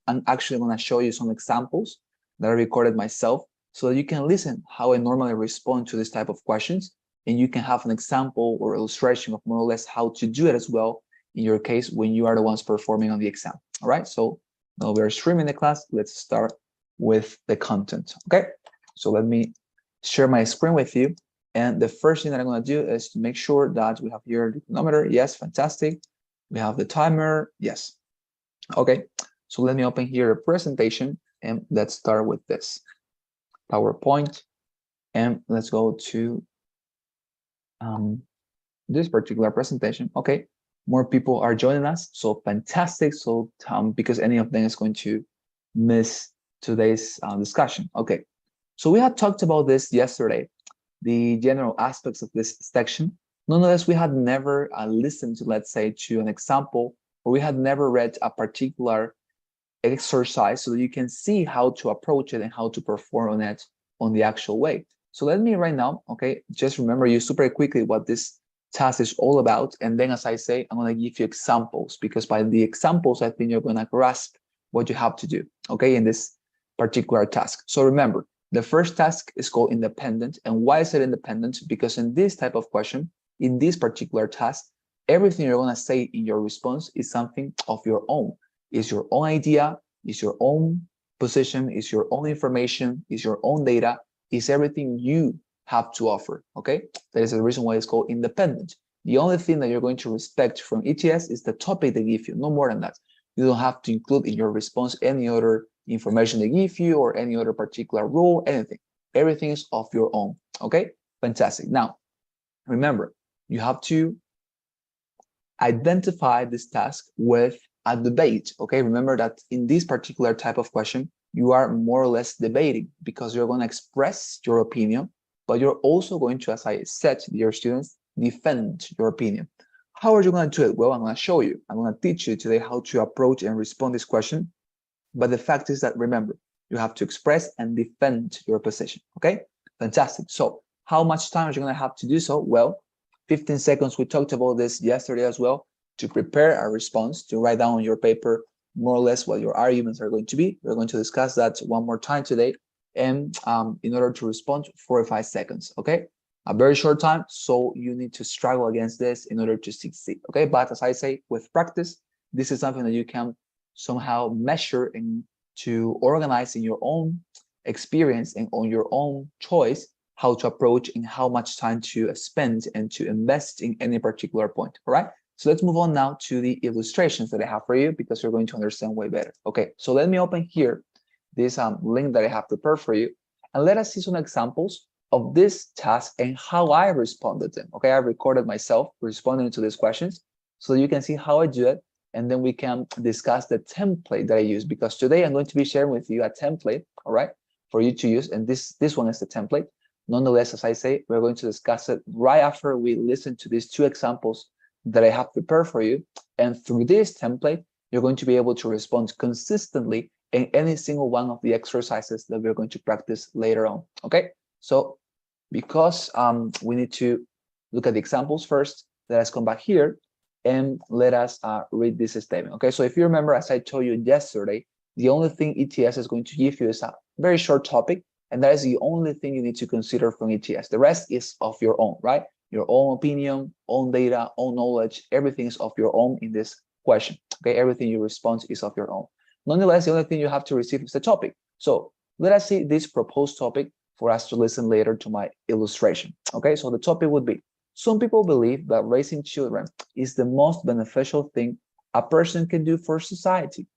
I'm actually going to show you some examples that I recorded myself so that you can listen how I normally respond to this type of questions, and you can have an example or illustration of more or less how to do it as well in your case when you are the ones performing on the exam. All right, so now we're streaming the class. Let's start with the content. Okay, so let me share my screen with you. And the first thing that I'm going to do is to make sure that we have here the chronometer. Yes, fantastic. We have the timer. Yes. Okay, so let me open here a presentation, and let's start with this PowerPoint, and let's go to this particular presentation. Okay, more people are joining us, so fantastic. So because any of them is going to miss today's discussion. Okay, so we had talked about this yesterday, the general aspects of this section. Nonetheless, we had never listened to, let's say, to an example, or we had never read a particular exercise so that you can see how to approach it and how to perform on it on the actual way. So let me right now, okay, just remember you super quickly what this task is all about. And then, as I say, I'm going to give you examples, because by the examples, I think you're going to grasp what you have to do, okay, in this particular task. So remember, the first task is called independent. And why is it independent? Because in this type of question, in this particular task, everything you're going to say in your response is something of your own. Is your own idea, is your own position, is your own information, is your own data, is everything you have to offer, okay? That is the reason why it's called independent. The only thing that you're going to respect from ETS is the topic they give you, no more than that. You don't have to include in your response any other information they give you or any other particular rule, anything. Everything is of your own, okay? Fantastic. Now, remember, you have to identify this task with a debate, okay? Remember that in this particular type of question, you are more or less debating because you're going to express your opinion, but you're also going to, as I said to your students, defend your opinion. How are you going to do it? Well, I'm going to show you. I'm going to teach you today how to approach and respond to this question. But the fact is that, remember, you have to express and defend your position, okay? Fantastic. So how much time are you going to have to do so? Well, 15 seconds. We talked about this yesterday as well, to prepare a response, to write down on your paper more or less what your arguments are going to be. We're going to discuss that one more time today. And in order to respond, 4 or 5 seconds, okay? A very short time, so you need to struggle against this in order to succeed, okay? But as I say, with practice, this is something that you can somehow measure and to organize in your own experience and on your own choice how to approach and how much time to spend and to invest in any particular point, all right? So let's move on now to the illustrations that I have for you, because you're going to understand way better. Okay, so let me open here this link that I have prepared for you, and let us see some examples of this task and how I responded to them. Okay, I recorded myself responding to these questions so you can see how I do it, and then we can discuss the template that I use, because today I'm going to be sharing with you a template, all right, for you to use, and this one is the template. Nonetheless, as I say, we're going to discuss it right after we listen to these 2 examples that I have prepared for you. And through this template, you're going to be able to respond consistently in any single one of the exercises that we're going to practice later on, okay? So because we need to look at the examples first, let us come back here and let us read this statement, okay? So if you remember, as I told you yesterday, the only thing ETS is going to give you is a very short topic, and that is the only thing you need to consider from ETS. The rest is of your own, right? Your own opinion, own data, own knowledge, everything is of your own in this question, okay? Everything you respond is of your own. Nonetheless, the only thing you have to receive is the topic. So let us see this proposed topic for us to listen later to my illustration, okay? So the topic would be, some people believe that raising children is the most beneficial thing a person can do for society.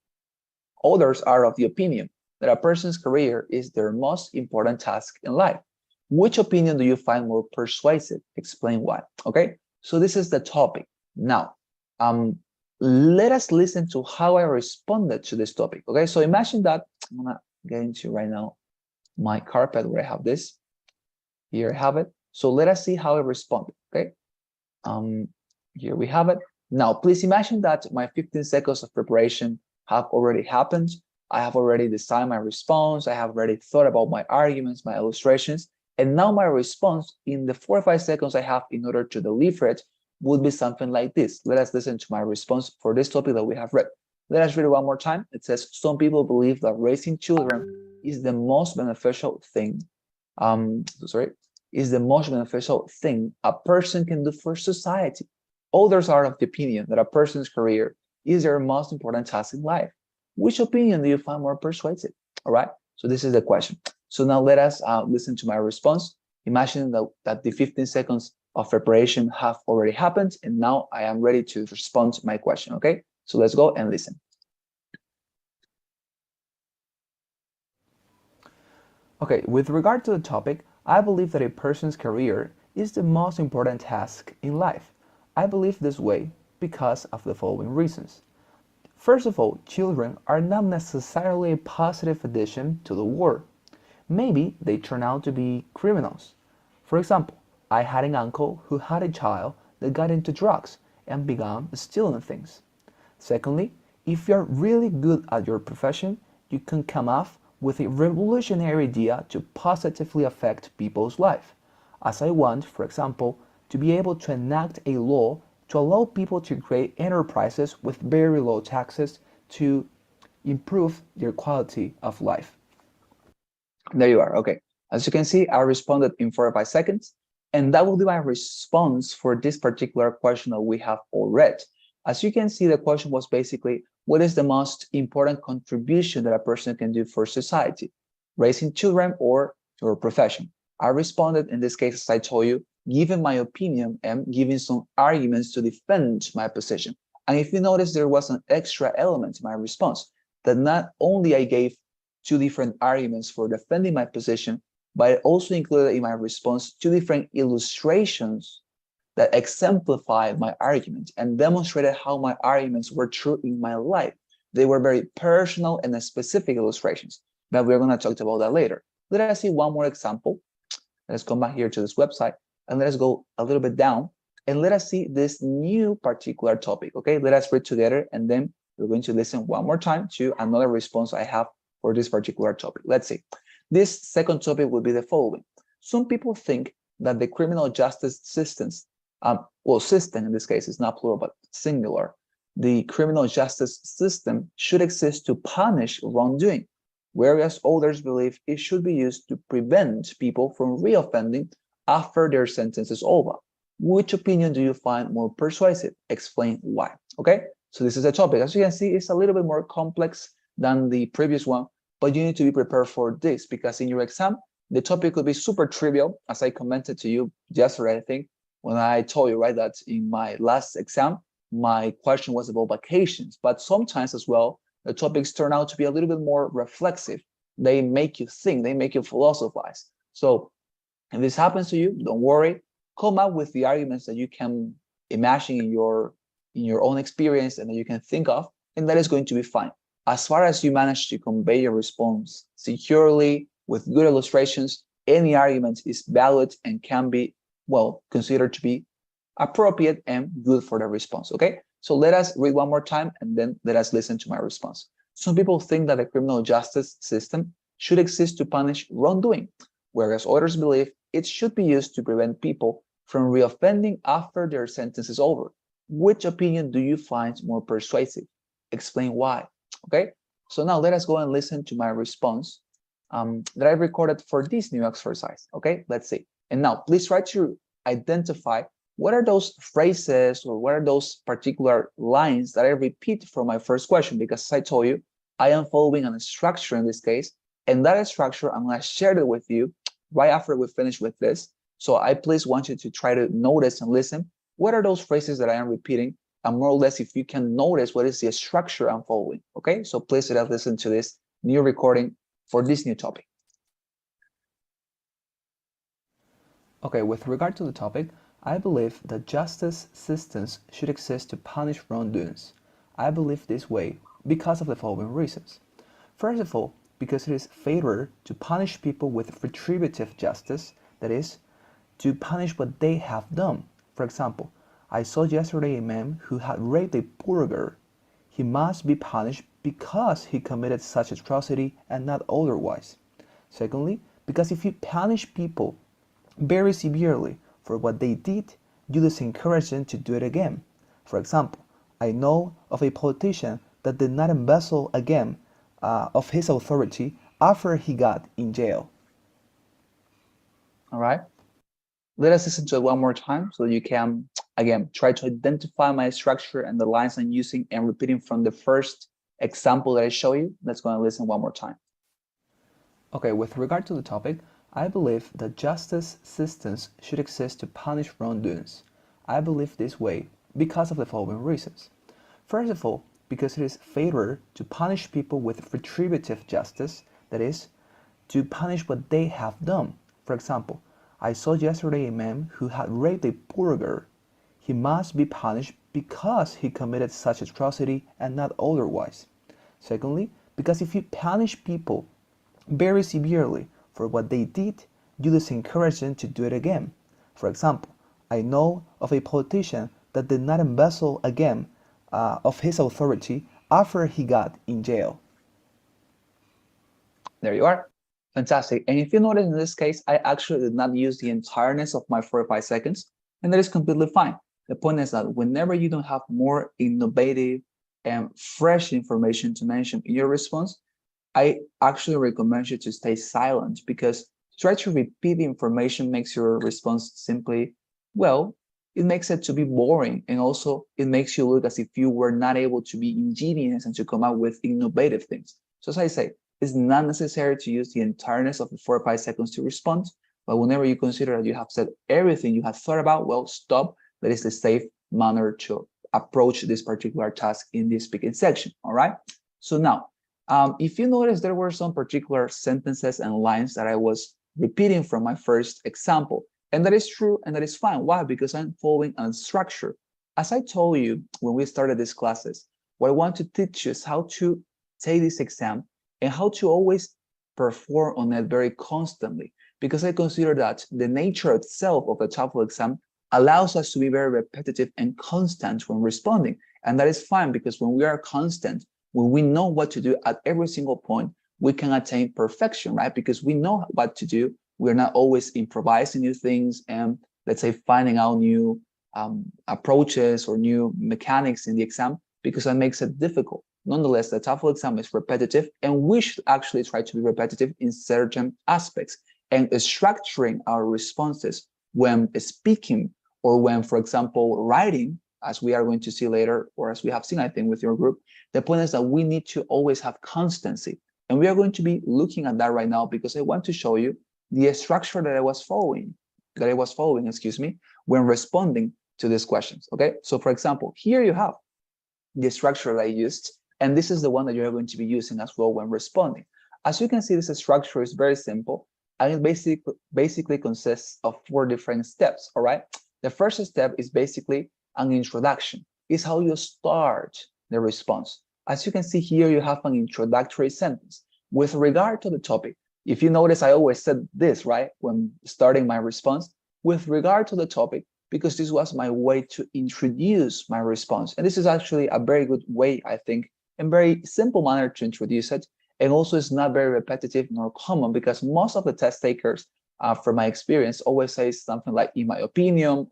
Others are of the opinion that a person's career is their most important task in life. Which opinion do you find more persuasive? Explain why, okay? So this is the topic. Now, let us listen to how I responded to this topic, okay? So imagine that, I'm gonna get into right now my carpet where I have this. Here I have it. So let us see how I responded, okay? Here we have it. Now, please imagine that my 15 seconds of preparation have already happened. I have already designed my response. I have already thought about my arguments, my illustrations. And now my response in the 4 or 5 seconds I have in order to deliver it would be something like this. Let us listen to my response for this topic that we have read. Let us read it one more time. It says, some people believe that raising children is the most beneficial thing. Is the most beneficial thing a person can do for society. Others are of the opinion that a person's career is their most important task in life. Which opinion do you find more persuasive? All right. So this is the question. So now let us listen to my response. Imagine that the 15 seconds of preparation have already happened, and now I am ready to respond to my question. Okay. So let's go and listen. Okay, with regard to the topic, I believe that a person's career is the most important task in life. I believe this way because of the following reasons. First of all, children are not necessarily a positive addition to the world. Maybe they turn out to be criminals. For example, I had an uncle who had a child that got into drugs and began stealing things. Secondly, if you're really good at your profession, you can come off with a revolutionary idea to positively affect people's life. As I want, for example, to be able to enact a law to allow people to create enterprises with very low taxes to improve their quality of life. There you are. Okay. As you can see, I responded in 4 or 5 seconds, and that will be my response for this particular question that we have all read. As you can see, the question was basically, what is the most important contribution that a person can do for society? Raising children or your profession? I responded in this case, as I told you, giving my opinion and giving some arguments to defend my position. And if you notice, there was an extra element to my response, that not only I gave 2 different arguments for defending my position, but I also included in my response 2 different illustrations that exemplified my argument and demonstrated how my arguments were true in my life. They were very personal and specific illustrations, but we're going to talk about that later. Let us see one more example. Let's come back here to this website and let us go a little bit down and let us see this new particular topic. Okay, let us read together and then we're going to listen one more time to another response I have for this particular topic. Let's see. This second topic will be the following. Some people think that the criminal justice systems, system in this case is not plural but singular. The criminal justice system should exist to punish wrongdoing, whereas others believe it should be used to prevent people from reoffending after their sentence is over. Which opinion do you find more persuasive? Explain why. Okay, so this is a topic. As you can see, it's a little bit more complex than the previous one, but you need to be prepared for this because in your exam, the topic could be super trivial, as I commented to you yesterday, I think, when I told you, right, that in my last exam, my question was about vacations, but sometimes as well, the topics turn out to be a little bit more reflexive. They make you think, they make you philosophize. So if this happens to you, don't worry, come up with the arguments that you can imagine in your own experience and that you can think of, and that is going to be fine. As far as you manage to convey your response securely with good illustrations, any argument is valid and can be, well, considered to be appropriate and good for the response, okay? So let us read one more time and then let us listen to my response. Some people think that the criminal justice system should exist to punish wrongdoing, whereas others believe it should be used to prevent people from reoffending after their sentence is over. Which opinion do you find more persuasive? Explain why. Okay, so now let us go and listen to my response that I recorded for this new exercise. Okay, let's see. And now please try to identify what are those phrases or what are those particular lines that I repeat from my first question, because as I told you, I am following a structure in this case, and that structure, I'm going to share it with you right after we finish with this. So I please want you to try to notice and listen. What are those phrases that I am repeating? And more or less, if you can notice what is the structure I'm following. Okay, so please let us listen to this new recording for this new topic. Okay, with regard to the topic, I believe that justice systems should exist to punish wrongdoings. I believe this way because of the following reasons. First of all, because it is fairer to punish people with retributive justice, that is, to punish what they have done. For example, I saw yesterday a man who had raped a poor girl. He must be punished because he committed such atrocity and not otherwise. Secondly, because if you punish people very severely for what they did, you disencourage them to do it again. For example, I know of a politician that did not embezzle again of his authority after he got in jail. All right. Let us listen to it one more time so you can, again, try to identify my structure and the lines I'm using and repeating from the first example that I show you. Let's go and listen one more time. Okay, with regard to the topic, I believe that justice systems should exist to punish wrongdoings. I believe this way because of the following reasons. First of all, because it is fairer to punish people with retributive justice, that is, to punish what they have done. For example, I saw yesterday a man who had raped a poor girl. He must be punished because he committed such atrocity and not otherwise. Secondly, because if you punish people very severely for what they did, you disencourage them to do it again. For example, I know of a politician that did not embezzle again of his authority after he got in jail. There you are. Fantastic. And if you notice in this case, I actually did not use the entireness of my 45 seconds, and that is completely fine. The point is that whenever you don't have more innovative and fresh information to mention in your response, I actually recommend you to stay silent because try to repeat the information makes your response simply, well, it makes it to be boring. And also it makes you look as if you were not able to be ingenious and to come up with innovative things. So as I say, it's not necessary to use the entireness of the 4 or 5 seconds to respond. But whenever you consider that you have said everything you have thought about, well, stop. That is the safe manner to approach this particular task in this speaking section. All right. So now, if you notice, there were some particular sentences and lines that I was repeating from my first example. And that is true and that is fine. Why? Because I'm following a structure. As I told you when we started these classes, what I want to teach you is how to take this exam and how to always perform on it very constantly. Because I consider that the nature itself of the TOEFL exam allows us to be very repetitive and constant when responding. And that is fine because when we are constant, when we know what to do at every single point, we can attain perfection, right? Because we know what to do. We're not always improvising new things and, let's say, finding out new approaches or new mechanics in the exam because that makes it difficult. Nonetheless, the TOEFL exam is repetitive, and we should actually try to be repetitive in certain aspects. And structuring our responses when speaking or when, for example, writing, as we are going to see later, or as we have seen, I think, with your group, the point is that we need to always have constancy. And we are going to be looking at that right now because I want to show you the structure that I was following, when responding to these questions, okay? So for example, here you have the structure that I used, and this is the one that you're going to be using as well when responding. As you can see, this structure is very simple, and it basically consists of 4 different steps, all right? The first step is basically an introduction. It's how you start the response. As you can see here, you have an introductory sentence. With regard to the topic, if you notice, I always said this, right, when starting my response, with regard to the topic, because this was my way to introduce my response. And this is actually a very good way, I think, and very simple manner to introduce it. And also it's not very repetitive nor common because most of the test takers, from my experience, always say something like, in my opinion,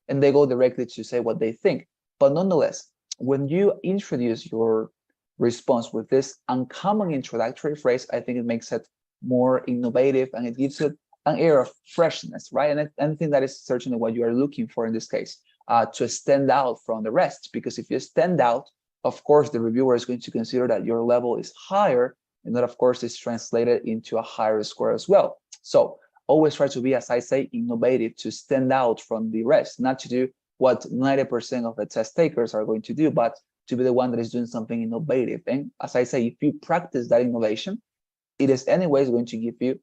and they go directly to say what they think. But nonetheless, when you introduce your response with this uncommon introductory phrase, I think it makes it more innovative and it gives it an air of freshness, right? And I think that is certainly what you are looking for in this case, to stand out from the rest. Because if you stand out, of course, the reviewer is going to consider that your level is higher, and that, of course, is translated into a higher score as well. So always try to be, as I say, innovative, to stand out from the rest, not to do what 90% of the test takers are going to do, but to be the one that is doing something innovative. And as I say, if you practice that innovation, it is anyways going to give you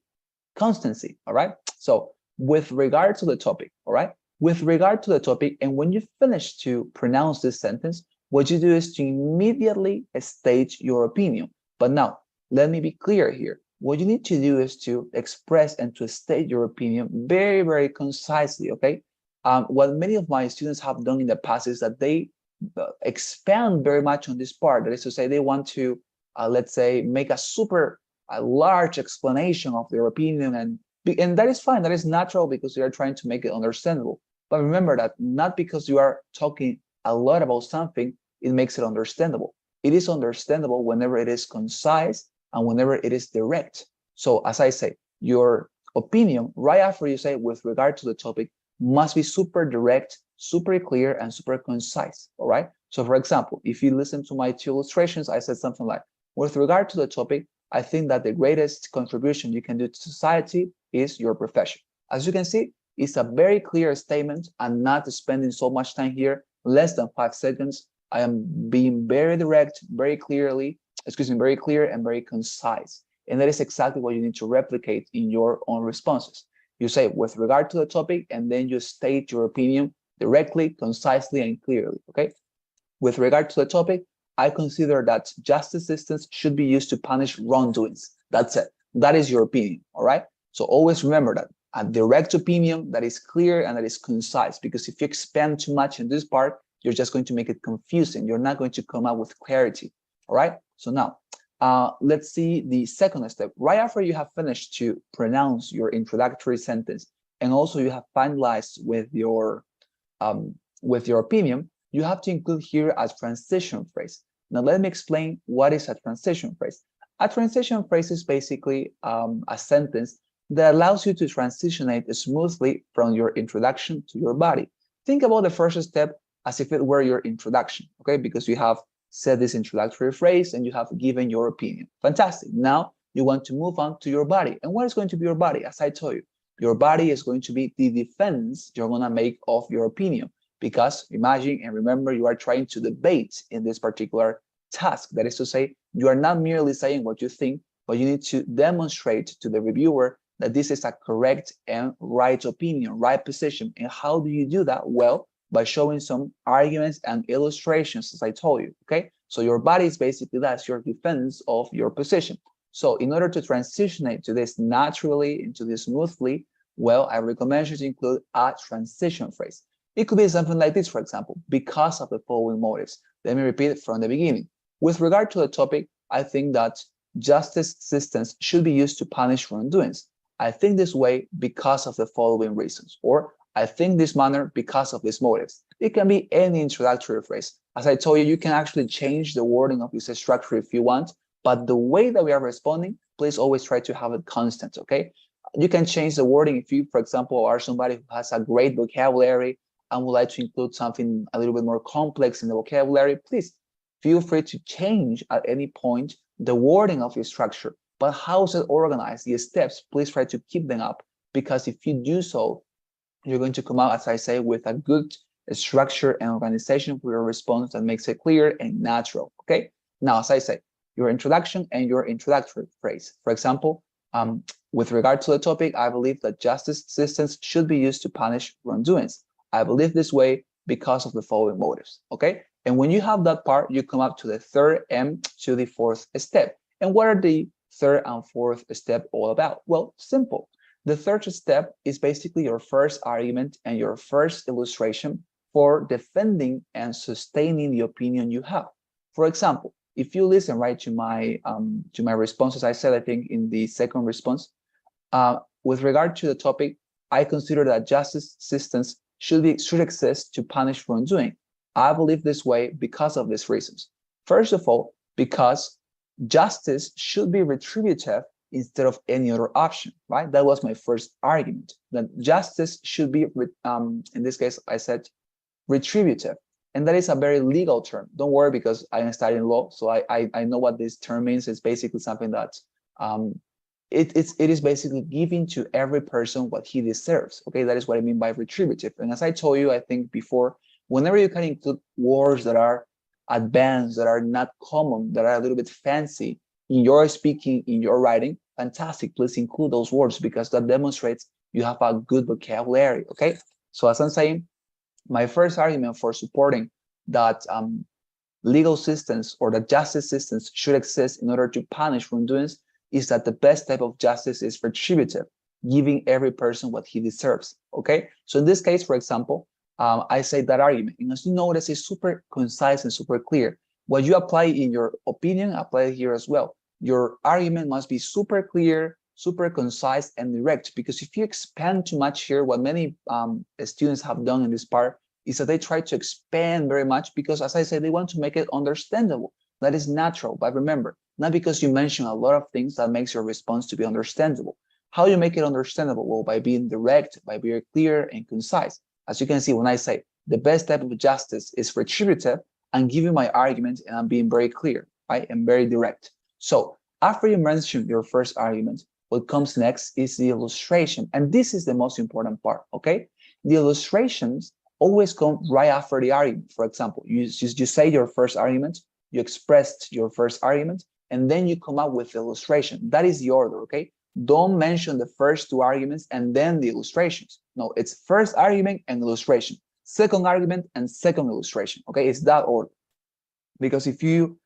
constancy, all right? So with regard to the topic, all right? With regard to the topic, and when you finish to pronounce this sentence, what you do is to immediately state your opinion. But now, let me be clear here. What you need to do is to express and to state your opinion very, very concisely, okay? What many of my students have done in the past is that they expand very much on this part. That is to say, they want to, let's say, make a large explanation of their opinion, and that is fine. That is natural because they are trying to make it understandable. But remember that not because you are talking a lot about something, it makes it understandable. It is understandable whenever it is concise and whenever it is direct. So as I say, your opinion right after you say with regard to the topic must be super direct, super clear, and super concise. All right. So for example, if you listen to my two illustrations, I said something like, with regard to the topic, I think that the greatest contribution you can do to society is your profession. As you can see, it's a very clear statement. I'm not spending so much time here, less than 5 seconds. I am being very direct, very clearly, very clear and very concise. And that is exactly what you need to replicate in your own responses. You say with regard to the topic, and then you state your opinion directly, concisely, and clearly, okay? With regard to the topic, I consider that justice systems should be used to punish wrongdoings. That's it. That is your opinion, all right? So always remember that a direct opinion that is clear and that is concise, because if you expand too much in this part, you're just going to make it confusing. You're not going to come up with clarity, all right? So now, let's see the second step. Right after you have finished to pronounce your introductory sentence, and also you have finalized with your opinion, you have to include here a transition phrase. Now, let me explain what is a transition phrase. A transition phrase is basically a sentence that allows you to transitionate smoothly from your introduction to your body. Think about the first step as if it were your introduction, okay? Because you have said this introductory phrase and you have given your opinion. Fantastic. Now you want to move on to your body. And what is going to be your body? As I told you, your body is going to be the defense you're going to make of your opinion. Because imagine and remember, you are trying to debate in this particular task. That is to say, you are not merely saying what you think, but you need to demonstrate to the reviewer that this is a correct and right opinion, right position. And how do you do that? Well, by showing some arguments and illustrations, as I told you, okay? So your body is basically that's your defense of your position. So in order to transition it to this naturally, into this smoothly, well, I recommend you to include a transition phrase. It could be something like this, for example, because of the following motives. Let me repeat it from the beginning. With regard to the topic, I think that justice systems should be used to punish wrongdoings. I think this way because of the following reasons, or I think this manner because of these motives. It can be any introductory phrase. As I told you, you can actually change the wording of this structure if you want, but the way that we are responding, please always try to have it constant, okay? You can change the wording if you, for example, are somebody who has a great vocabulary and would like to include something a little bit more complex in the vocabulary. Please feel free to change at any point the wording of your structure. But how is it organized? The steps, please try to keep them up, because if you do so, you're going to come out, as I say, with a good structure and organization for your response that makes it clear and natural, okay? Now, as I say, your introduction and your introductory phrase. For example, with regard to the topic, I believe that justice systems should be used to punish wrongdoings. I believe this way because of the following motives, okay? And when you have that part, you come up to the third and to the fourth step. And what are the third and fourth step all about? Well, simple. The third step is basically your first argument and your first illustration for defending and sustaining the opinion you have. For example, if you listen right to my responses, I said, I think in the second response, with regard to the topic, I consider that justice systems should exist to punish wrongdoing. I believe this way because of these reasons. First of all, because justice should be retributive instead of any other option, right? That was my first argument, that justice should be, in this case, I said retributive. And that is a very legal term. Don't worry, because I am studying law, so I know what this term means. It's basically something that it is basically giving to every person what he deserves. Okay, that is what I mean by retributive. And as I told you, I think before, whenever you can include words that are advanced, that are not common, that are a little bit fancy in your speaking, in your writing, fantastic. Please include those words, because that demonstrates you have a good vocabulary. Okay, so as I'm saying, my first argument for supporting that legal systems or that justice systems should exist in order to punish wrongdoings is that the best type of justice is retributive, giving every person what he deserves. Okay, so in this case, for example, I say that argument, and as you notice, it's super concise and super clear. What you apply in your opinion, apply it here as well. Your argument must be super clear, super concise, and direct, because if you expand too much here, what many students have done in this part is that they try to expand very much because, as I said, they want to make it understandable. That is natural. But remember, not because you mention a lot of things that makes your response to be understandable. How you make it understandable? Well, by being direct, by being clear and concise. As you can see, when I say the best type of justice is retributive, I'm giving my argument and I'm being very clear, right? And very direct. So after you mention your first argument, what comes next is the illustration. And this is the most important part, okay? The illustrations always come right after the argument. For example, you say your first argument, you expressed your first argument, and then you come up with the illustration. That is the order, okay? Don't mention the first two arguments and then the illustrations. No, it's first argument and illustration, second argument and second illustration, okay? It's that order. Because if you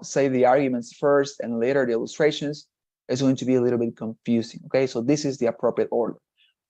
say the arguments first and later the illustrations, it's going to be a little bit confusing, okay? So this is the appropriate order.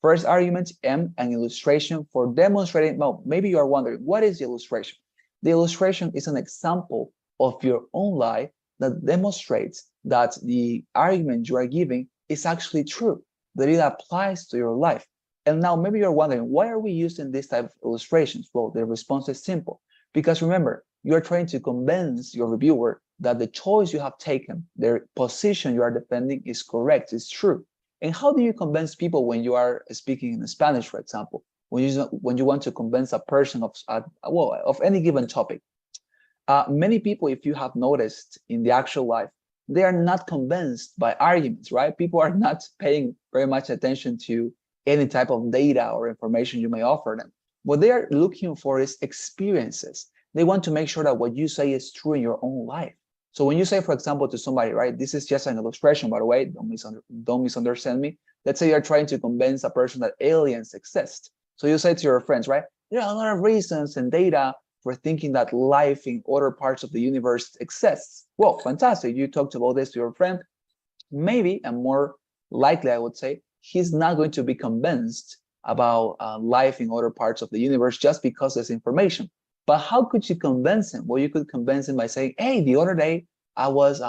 First argument, M, and illustration for demonstrating. Well, maybe you are wondering, what is the illustration? The illustration is an example of your own life that demonstrates that the argument you are giving is actually true, that it applies to your life. And now maybe you're wondering, why are we using this type of illustrations? Well, the response is simple. Because remember, you're trying to convince your reviewer that the choice you have taken, their position you are defending is correct, is true. And how do you convince people when you are speaking in Spanish, for example, when you want to convince a person of any given topic? Many people, if you have noticed in the actual life, they are not convinced by arguments, right? People are not paying very much attention to any type of data or information you may offer them. What they are looking for is experiences. They want to make sure that what you say is true in your own life. So when you say, for example, to somebody, right, this is just an illustration, by the way, don't misunderstand me. Let's say you're trying to convince a person that aliens exist. So you say to your friends, right, there are a lot of reasons and data for thinking that life in other parts of the universe exists. Well, fantastic. You talked about this to your friend. Maybe, and more likely, I would say, he's not going to be convinced about life in other parts of the universe just because there's information. But how could you convince him? Well, you could convince him by saying, hey, the other day I was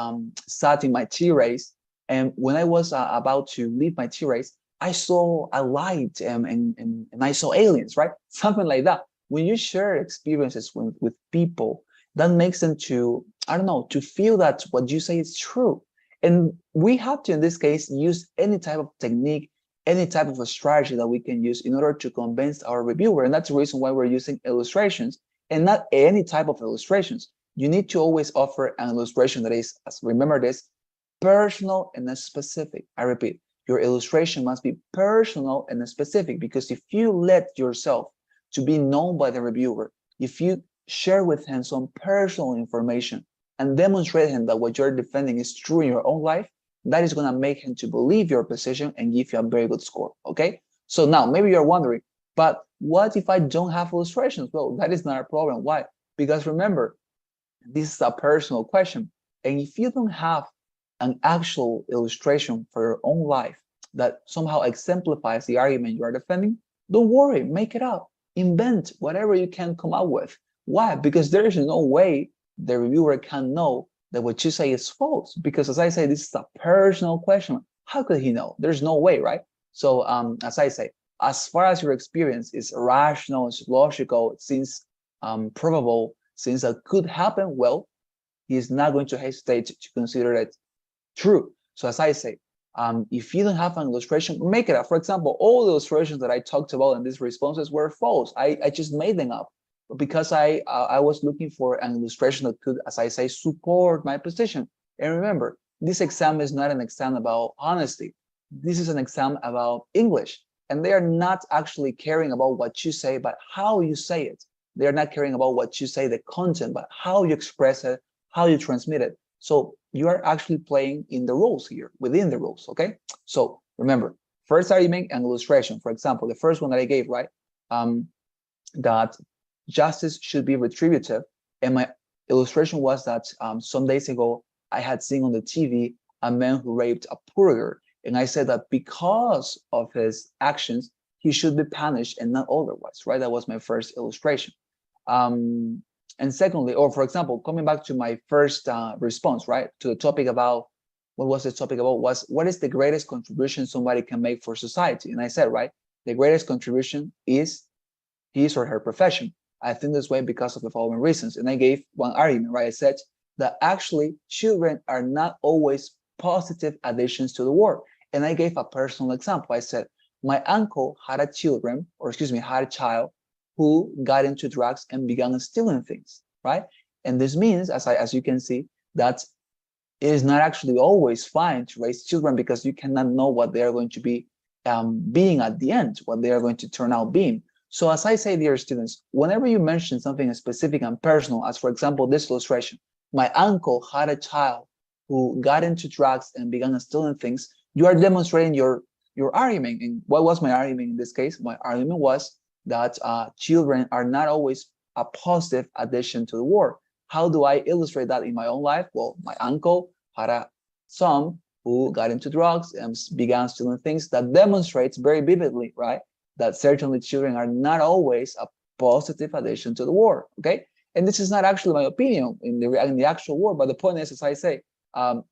sat in my T-race, and when I was about to leave my T-race, I saw a light and I saw aliens, right? Something like that. When you share experiences with people, that makes them to, I don't know, to feel that what you say is true. And we have to, in this case, use any type of technique, any type of a strategy that we can use in order to convince our reviewer. And that's the reason why we're using illustrations and not any type of illustrations. You need to always offer an illustration that is, remember this, personal and specific. I repeat, your illustration must be personal and specific, because if you let yourself to be known by the reviewer, if you share with him some personal information and demonstrate him that what you're defending is true in your own life, that is going to make him to believe your position and give you a very good score, okay? So now maybe you're wondering, but what if I don't have illustrations? Well, that is not a problem. Why? Because remember, this is a personal question. And if you don't have an actual illustration for your own life that somehow exemplifies the argument you are defending, don't worry, make it up. Invent whatever you can come up with. Why? Because there is no way the reviewer can know that what you say is false. Because as I say, this is a personal question. How could he know? There's no way, right? So as I say, as far as your experience is rational, it's logical, it seems probable, since that could happen, well, he is not going to hesitate to consider it true. So as I say, if you don't have an illustration, make it up. For example, all the illustrations that I talked about in these responses were false. I just made them up because I was looking for an illustration that could, as I say, support my position. And remember, this exam is not an exam about honesty. This is an exam about English. And they are not actually caring about what you say, but how you say it. They are not caring about what you say, the content, but how you express it, how you transmit it. So you are actually playing in the rules here, within the rules, okay? So remember, first argument and illustration. For example, the first one that I gave, right? That justice should be retributive. And my illustration was that some days ago, I had seen on the TV a man who raped a poor girl. And I said that because of his actions, he should be punished and not otherwise, right? That was my first illustration. And secondly, or for example, coming back to my first response, right, to the topic about, what was the topic about, was what is the greatest contribution somebody can make for society? And I said, right, the greatest contribution is his or her profession. I think this way because of the following reasons. And I gave one argument, right? I said, that actually children are not always positive additions to the world. And I gave a personal example. I said, my uncle had a children, or excuse me, had a child who got into drugs and began stealing things, right? And this means, as you can see, that it is not actually always fine to raise children because you cannot know what they are going to be being at the end, what they are going to turn out being. So as I say, dear students, whenever you mention something specific and personal, as for example, this illustration, my uncle had a child who got into drugs and began stealing things, you are demonstrating your argument. And what was my argument in this case? My argument was that children are not always a positive addition to the world. How do I illustrate that in my own life? Well, my uncle had a son who got into drugs and began stealing things. That demonstrates very vividly, right, that certainly children are not always a positive addition to the world, okay? And this is not actually my opinion in the actual world, but the point is, as I say,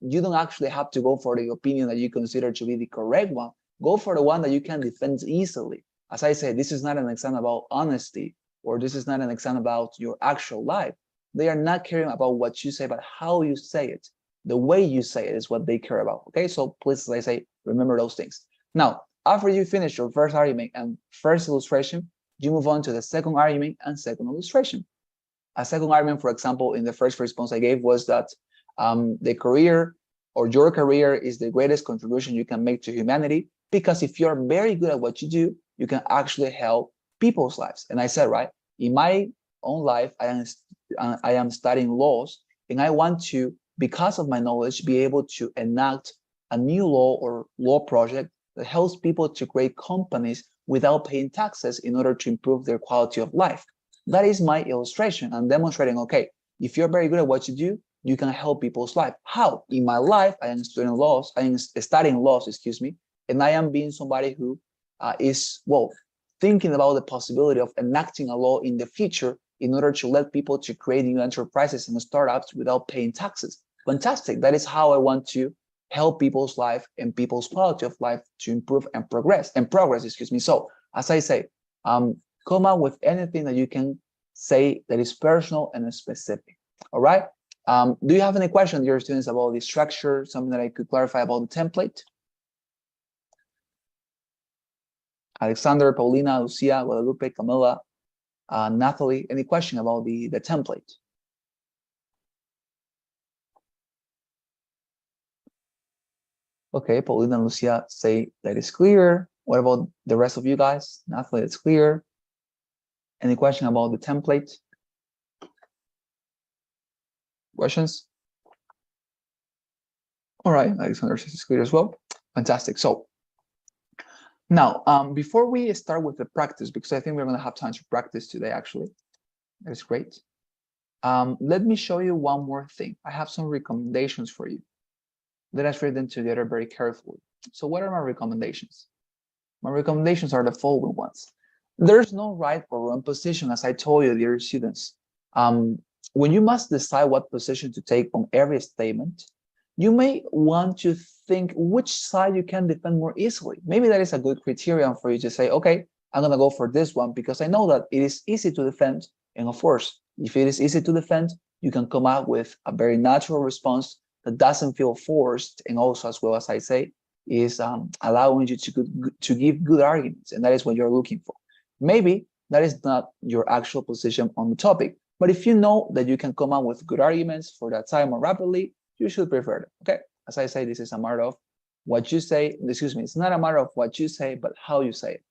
you don't actually have to go for the opinion that you consider to be the correct one. Go for the one that you can defend easily. As I say, this is not an exam about honesty, or this is not an exam about your actual life. They are not caring about what you say, but how you say it. The way you say it is what they care about, okay? So please, as I say, remember those things. Now, after you finish your first argument and first illustration, you move on to the second argument and second illustration. A second argument, for example, in the first response I gave was that the career or your career is the greatest contribution you can make to humanity, because if you're very good at what you do, you can actually help people's lives. And I said, right, in my own life, I am studying laws, and I want to, because of my knowledge, be able to enact a new law or law project that helps people to create companies without paying taxes in order to improve their quality of life. That is my illustration. I'm demonstrating, okay, if you're very good at what you do, you can help people's life. How? In my life, I am studying laws, excuse me, and I am being somebody who is, well, thinking about the possibility of enacting a law in the future in order to let people to create new enterprises and startups without paying taxes. Fantastic. That is how I want to help people's life and people's quality of life to improve and progress, excuse me. So as I say, come up with anything that you can say that is personal and specific. All right. Do you have any questions, dear students, about the structure, something that I could clarify about the template? Alexander, Paulina, Lucia, Guadalupe, Camila, Nathalie, any question about the template? Okay, Paulina and Lucia say that is clear. What about the rest of you guys? Nathalie, it's clear. Any question about the template? Questions? All right, Alexander says it's clear as well. Fantastic. So now, before we start with the practice, because I think we're going to have time to practice today, actually, that's great. Let me show you one more thing. I have some recommendations for you. Let us read them together very carefully. So what are my recommendations? My recommendations are the following ones. There's no right or wrong position, as I told you, dear students. When you must decide what position to take on every statement, you may want to think which side you can defend more easily. Maybe that is a good criterion for you to say, okay, I'm going to go for this one because I know that it is easy to defend. And of course, if it is easy to defend, you can come out with a very natural response that doesn't feel forced, and also, as well as I say, is allowing you to give good arguments, and that is what you're looking for. Maybe that is not your actual position on the topic, but if you know that you can come up with good arguments for that time more rapidly, you should prefer them. Okay, as I say, this is a matter of what you say. Excuse me, it's not a matter of what you say, but how you say it.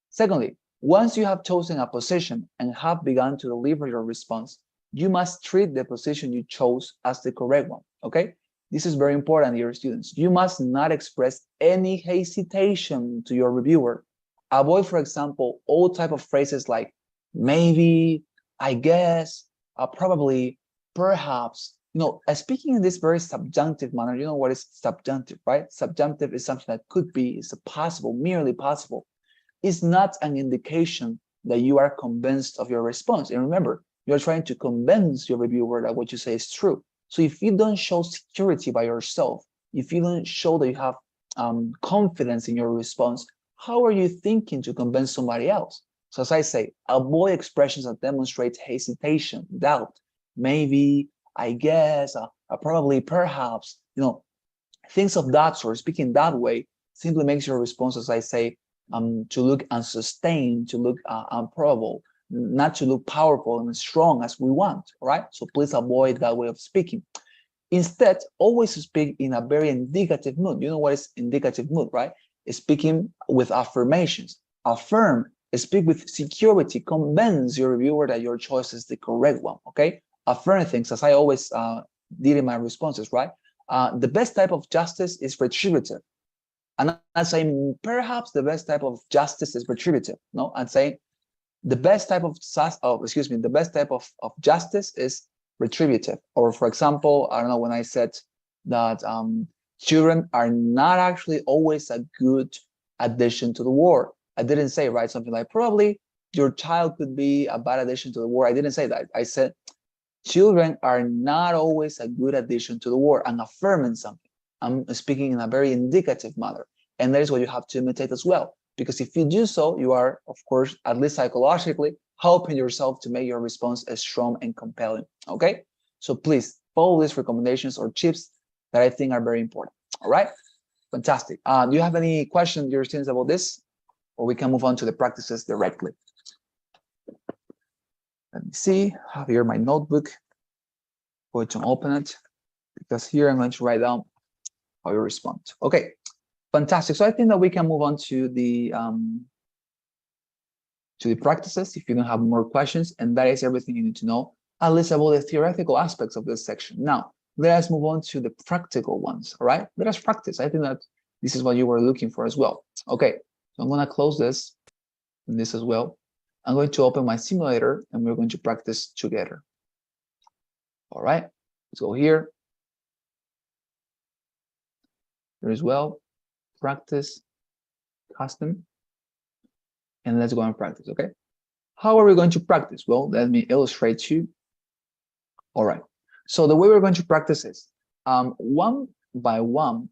Secondly, once you have chosen a position and have begun to deliver your response, you must treat the position you chose as the correct one, okay? This is very important, dear students. You must not express any hesitation to your reviewer. Avoid, for example, all type of phrases like maybe, I guess, probably, perhaps. Speaking in this very subjunctive manner, you know what is subjunctive, right? Subjunctive is something that could be, is possible, merely possible. It's not an indication that you are convinced of your response. And remember, you're trying to convince your reviewer that what you say is true. So if you don't show security by yourself, if you don't show that you have confidence in your response, how are you thinking to convince somebody else? So as I say, avoid expressions that demonstrate hesitation, doubt, maybe, I guess, probably, perhaps, things of that sort. Speaking that way simply makes your response, as I say, to look unsustained, to look improbable, not to look powerful and strong as we want. All right. So please avoid that way of speaking. Instead, always speak in a very indicative mood. You know what is indicative mood, right? Speaking with affirmations. Affirm, speak with security, convince your reviewer that your choice is the correct one, okay? Affirm things, as I always did in my responses, right? The best type of justice is retributive. And I'm saying perhaps the best type of justice is retributive. No, I'm saying the best type of the best type of justice is retributive. Or for example, I don't know, when I said that children are not actually always a good addition to the war. I didn't say, right, something like probably your child could be a bad addition to the war. I didn't say that. I said children are not always a good addition to the war. I'm affirming something. I'm speaking in a very indicative manner. And that is what you have to imitate as well. Because if you do so, you are, of course, at least psychologically, helping yourself to make your response as strong and compelling. Okay? So please follow these recommendations or tips that I think are very important. All right? Fantastic. Do you have any questions, dear students, about this? Or we can move on to the practices directly. Let me see. I have here my notebook. Going to open it because here I'm going to write down how you respond. Okay, fantastic. So I think that we can move on to the practices if you don't have more questions, and that is everything you need to know, at least about the theoretical aspects of this section. Now, let us move on to the practical ones. All right, let us practice. I think that this is what you were looking for as well. Okay, so I'm going to close this and this as well. I'm going to open my simulator and we're going to practice together. All right, let's go here. Here as well, practice, custom, and let's go and practice, okay? How are we going to practice? Well, let me illustrate to you. All right, so the way we're going to practice is one by one,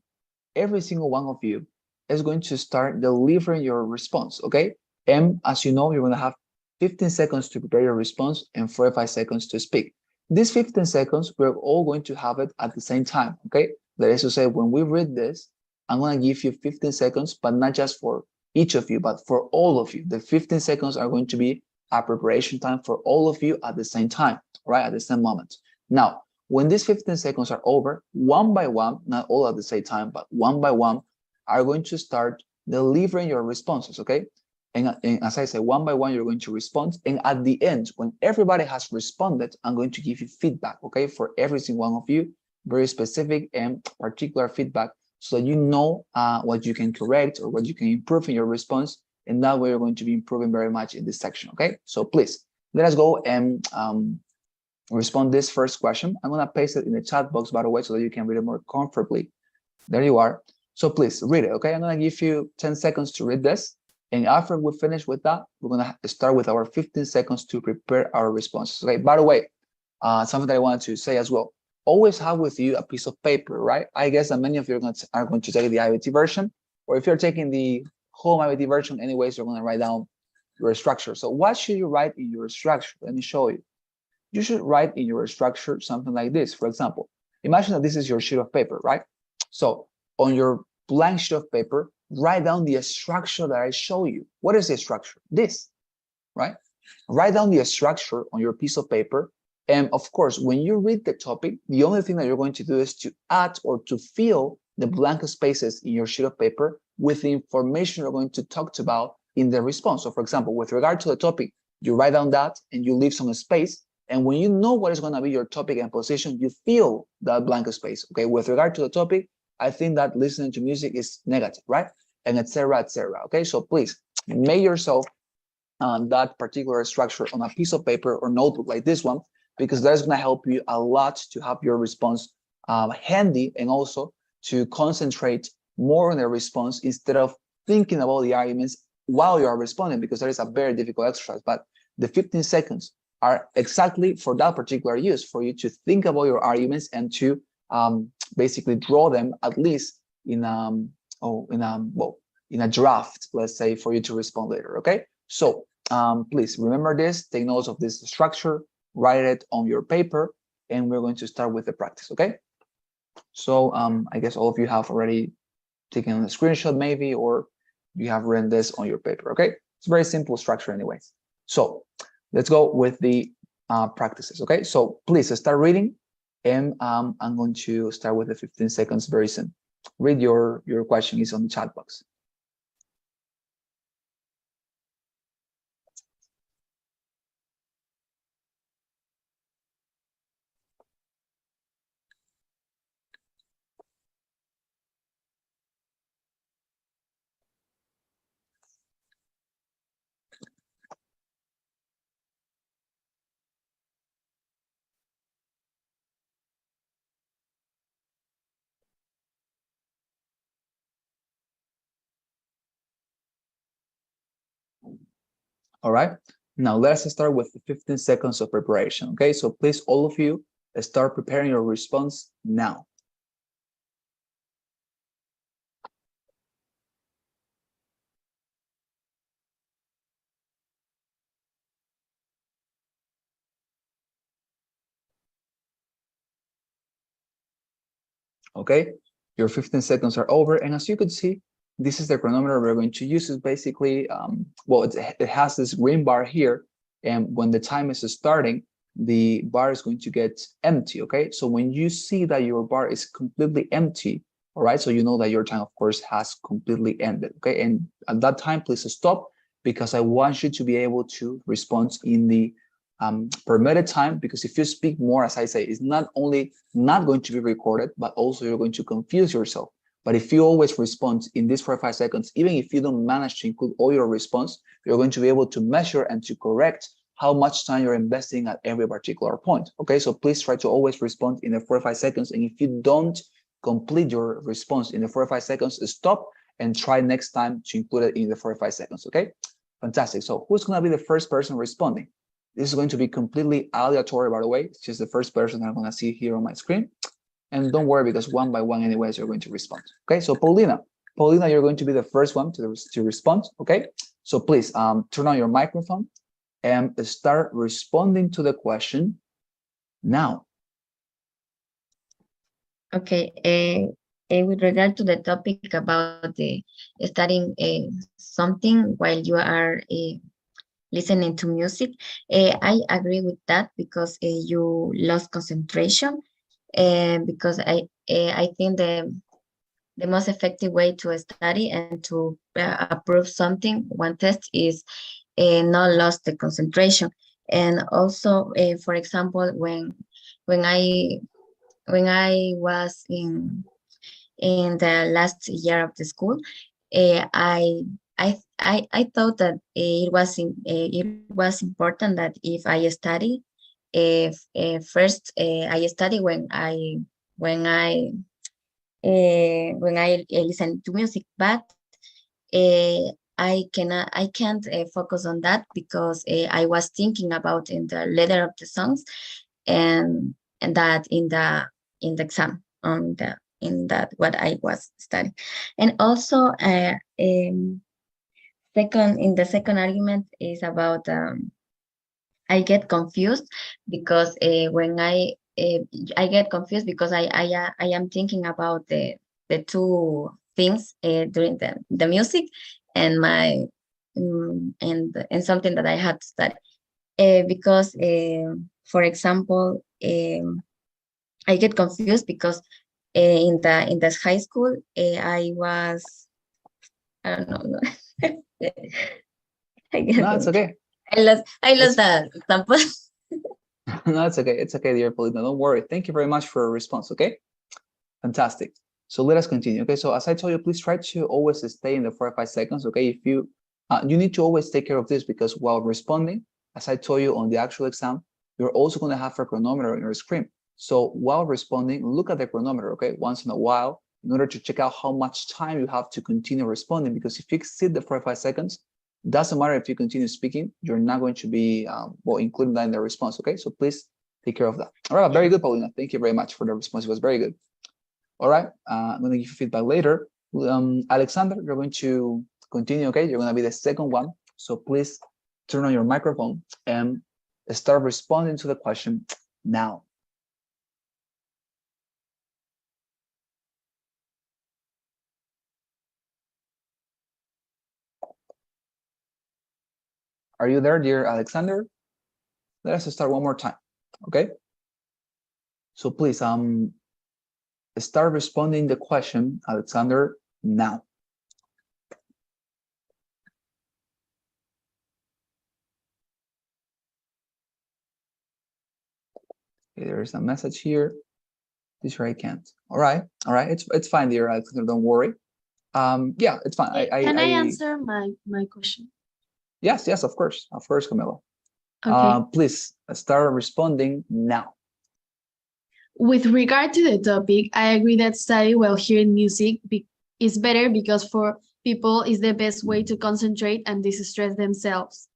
every single one of you is going to start delivering your response, okay? And as you know, you're going to have 15 seconds to prepare your response and 45 seconds to speak. These 15 seconds, we're all going to have it at the same time, okay? That is to say, when we read this, I'm going to give you 15 seconds, but not just for each of you, but for all of you. The 15 seconds are going to be a preparation time for all of you at the same time, right? At the same moment. Now, when these 15 seconds are over, one by one, not all at the same time, but one by one, are going to start delivering your responses, okay? And as I say, one by one, you're going to respond. And at the end, when everybody has responded, I'm going to give you feedback, okay? For every single one of you, very specific and particular feedback so that you know what you can correct or what you can improve in your response. And that way you're going to be improving very much in this section, okay? So please, let us go and respond this first question. I'm gonna paste it in the chat box, by the way, so that you can read it more comfortably. There you are. So please read it, okay? I'm gonna give you 10 seconds to read this. And after we finish with that, we're gonna start with our 15 seconds to prepare our responses, okay? By the way, something that I wanted to say as well, always have with you a piece of paper, right? I guess that many of you are going to take the IoT version, or if you're taking the home IoT version anyways, you're gonna write down your structure. So what should you write in your structure? Let me show you. You should write in your structure something like this. For example, imagine that this is your sheet of paper, right? So on your blank sheet of paper, write down the structure that I show you. What is the structure? This, right? Write down the structure on your piece of paper. And of course, when you read the topic, the only thing that you're going to do is to add or to fill the blank spaces in your sheet of paper with the information you're going to talk about in the response. So for example, with regard to the topic, you write down that and you leave some space. And when you know what is going to be your topic and position, you fill that blank space. Okay, with regard to the topic, I think that listening to music is negative, right? And etc., etc. Okay, so please make yourself that particular structure on a piece of paper or notebook like this one, because that's going to help you a lot to have your response handy and also to concentrate more on the response instead of thinking about the arguments while you are responding, because that is a very difficult exercise. But the 15 seconds are exactly for that particular use, for you to think about your arguments and to basically draw them at least in a draft, let's say, for you to respond later. Okay, so please remember this, take notes of this structure, write it on your paper, and we're going to start with the practice, okay? So I guess all of you have already taken a screenshot maybe, or you have written this on your paper, okay? It's a very simple structure anyways. So let's go with the practices, okay? So please start reading, and I'm going to start with the 15 seconds very soon. Read your question is on the chat box. All right, now let's start with 15 seconds of preparation, okay? So please, all of you, start preparing your response now. Okay, your 15 seconds are over, and as you can see, this is the chronometer we're going to use. Is basically, well, it has this green bar here, and when the time is starting, the bar is going to get empty, okay? So when you see that your bar is completely empty, all right, so you know that your time, of course, has completely ended, okay? And at that time, please stop, because I want you to be able to respond in the permitted time, because if you speak more, as I say, it's not only not going to be recorded, but also you're going to confuse yourself. But if you always respond in these 4 or 5 seconds, even if you don't manage to include all your response, you're going to be able to measure and to correct how much time you're investing at every particular point. Okay, so please try to always respond in the 4 or 5 seconds. And if you don't complete your response in the 4 or 5 seconds, stop and try next time to include it in the 4 or 5 seconds. Okay, fantastic. So who's going to be the first person responding? This is going to be completely aleatory, by the way. It's just the first person that I'm going to see here on my screen. And don't worry, because one by one, anyways, you're going to respond. Okay, so Paulina, you're going to be the first one to respond. Okay, so please turn on your microphone and start responding to the question now. Okay, with regard to the topic about studying something while you are listening to music, I agree with that, because you lost concentration. Because I think the most effective way to study and to approve something, one test, is not lost the concentration. And also, for example, when I when I was in the last year of the school, I thought that it was important that if I study, if first I study when I listen to music, but I can't focus on that, because I was thinking about in the letter of the songs, and that in the exam on the in that what I was studying. And also the second argument is about I get confused, because when I get confused because I am thinking about the two things during the music and my and something that I had to study, because for example, I get confused because in the high school, I was, I don't know. No, it's okay. I lost the example. No, it's okay. It's okay, dear Paulina. Don't worry. Thank you very much for your response. Okay, fantastic. So let us continue. Okay, so as I told you, please try to always stay in the 4 or 5 seconds. Okay, if you you need to always take care of this, because while responding, as I told you on the actual exam, you're also going to have a chronometer on your screen. So while responding, look at the chronometer. Okay, once in a while, in order to check out how much time you have to continue responding. Because if you exceed the 4 or 5 seconds, doesn't matter if you continue speaking, you're not going to be well including that in the response. Okay, so please take care of that. All right, very good, Paulina. Thank you very much for the response. It was very good. All right, I'm going to give you feedback later. Alexander, you're going to continue. Okay, you're going to be the second one. So please turn on your microphone and start responding to the question now. Are you there, dear Alexander? Let us start one more time, okay? So please, start responding the question, Alexander, now. Okay, there is a message here. Teacher, I can't. All right, it's fine, dear Alexander. Don't worry. Yeah, it's fine. Can I answer my question? Yes, of course, Camila. Okay. Please start responding now. With regard to the topic, I agree that study while hearing music is better because for people is the best way to concentrate and distress themselves.